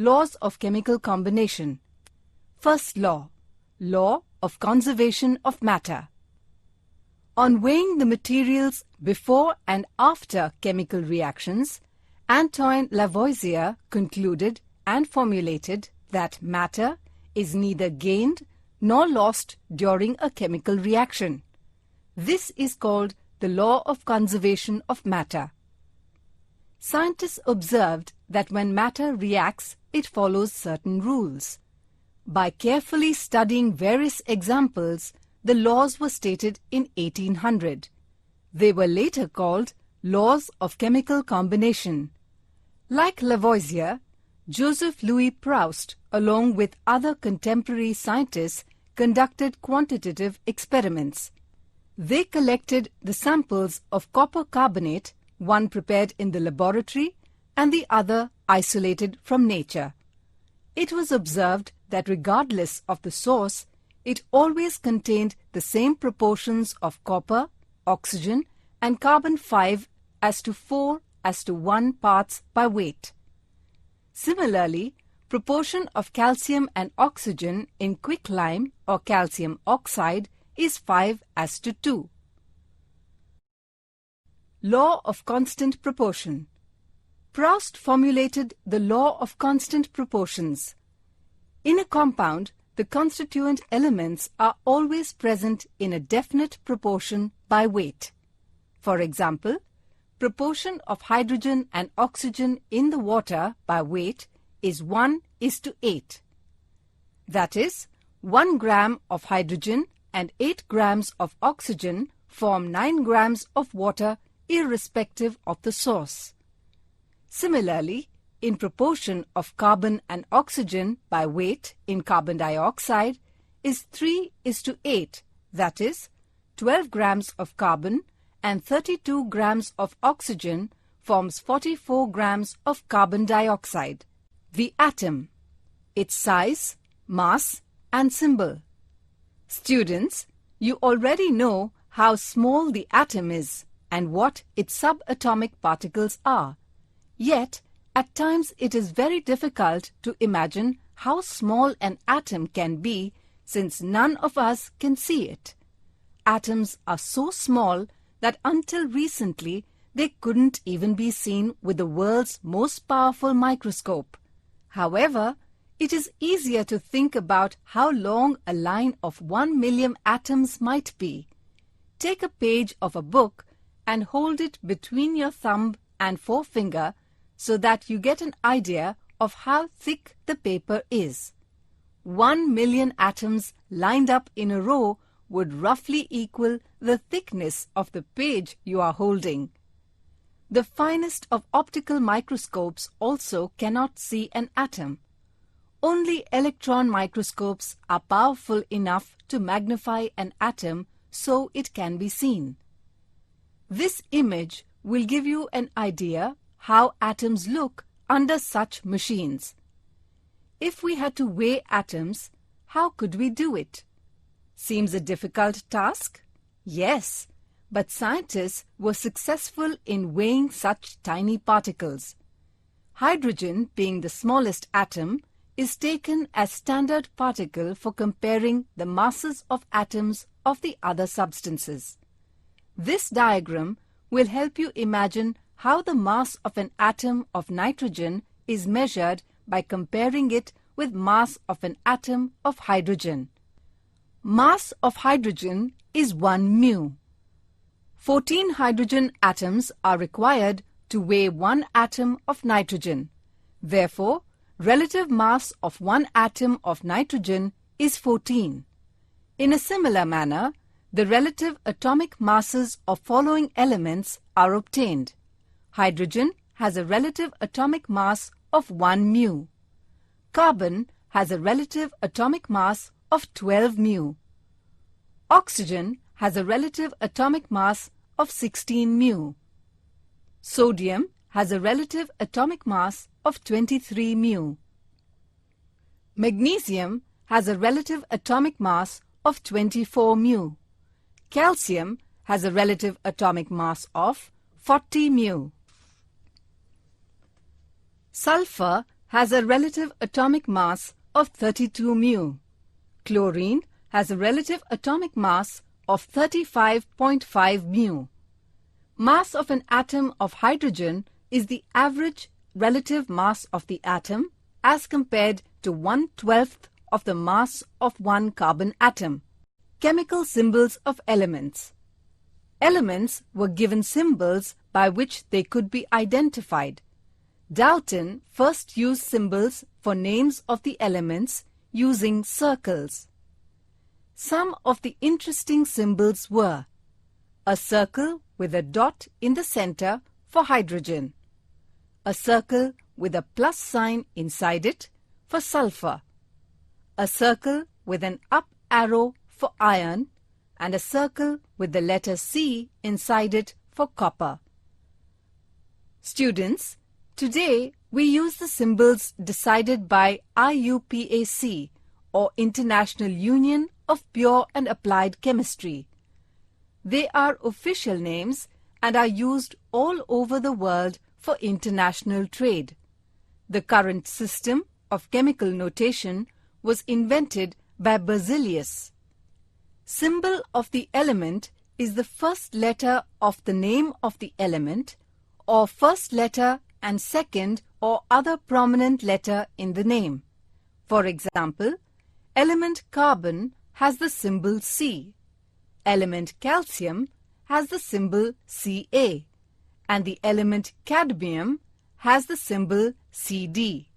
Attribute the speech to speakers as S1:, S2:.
S1: Laws of chemical combination. First law, law of conservation of matter. On weighing the materials before and after chemical reactions, Antoine Lavoisier concluded and formulated that matter is neither gained nor lost during a chemical reaction. This is called the law of conservation of matter. Scientists observed that when matter reacts, it follows certain rules. By carefully studying various examples, the laws were stated in 1800. They were later called laws of chemical combination. Like Lavoisier, Joseph Louis Proust, along with other contemporary scientists, conducted quantitative experiments. They collected the samples of copper carbonate, one prepared in the laboratory and the other isolated from nature. It was observed that regardless of the source, it always contained the same proportions of copper, oxygen, and carbon 5:4:1 parts by weight. Similarly, proportion of calcium and oxygen in quicklime or calcium oxide is 5:2. Law of constant proportion. Proust formulated the law of constant proportions. In a compound, the constituent elements are always present in a definite proportion by weight. For example, proportion of hydrogen and oxygen in the water by weight is 1:8. That is, 1 gram of hydrogen and 8 grams of oxygen form 9 grams of water irrespective of the source. Similarly, in proportion of carbon and oxygen by weight in carbon dioxide is 3:8, that is, 12 grams of carbon and 32 grams of oxygen forms 44 grams of carbon dioxide. The atom, its size, mass, and symbol. Students, you already know how small the atom is and what its subatomic particles are. Yet, at times it is very difficult to imagine how small an atom can be since none of us can see it. Atoms are so small that until recently they couldn't even be seen with the world's most powerful microscope. However, it is easier to think about how long a line of 1 million atoms might be. Take a page of a book and hold it between your thumb and forefinger so that you get an idea of how thick the paper is. 1 million atoms lined up in a row would roughly equal the thickness of the page you are holding. The finest of optical microscopes also cannot see an atom. Only electron microscopes are powerful enough to magnify an atom so it can be seen. This image will give you an idea how atoms look under such machines. If we had to weigh atoms, how could we do it? Seems a difficult task? Yes, but scientists were successful in weighing such tiny particles. Hydrogen, being the smallest atom, is taken as standard particle for comparing the masses of atoms of the other substances. This diagram will help you imagine how the mass of an atom of nitrogen is measured by comparing it with mass of an atom of hydrogen. Mass of hydrogen is 1 mu. 14 hydrogen atoms are required to weigh 1 atom of nitrogen. Therefore, relative mass of 1 atom of nitrogen is 14. In a similar manner, the relative atomic masses of following elements are obtained. Hydrogen has a relative atomic mass of 1 mu. Carbon has a relative atomic mass of 12 mu. Oxygen has a relative atomic mass of 16 mu. Sodium has a relative atomic mass of 23 mu. Magnesium has a relative atomic mass of 24 mu. Calcium has a relative atomic mass of 40 mu. Sulfur has a relative atomic mass of 32 mu. Chlorine has a relative atomic mass of 35.5 mu. Mass of an atom of hydrogen is the average relative mass of the atom as compared to 1/12 of the mass of one carbon atom. Chemical symbols of elements. Elements were given symbols by which they could be identified. Dalton first used symbols for names of the elements using circles. Some of the interesting symbols were a circle with a dot in the center for hydrogen, a circle with a plus sign inside it for sulfur, a circle with an up arrow for iron, and a circle with the letter C inside it for copper. Students, today we use the symbols decided by IUPAC, or International Union of Pure and Applied Chemistry. They are official names and are used all over the world for international trade. The current system of chemical notation was invented by Berzelius. Symbol of the element is the first letter of the name of the element, or first letter and second or other prominent letter in the name. For example, element carbon has the symbol C, element calcium has the symbol Ca, and the element cadmium has the symbol Cd.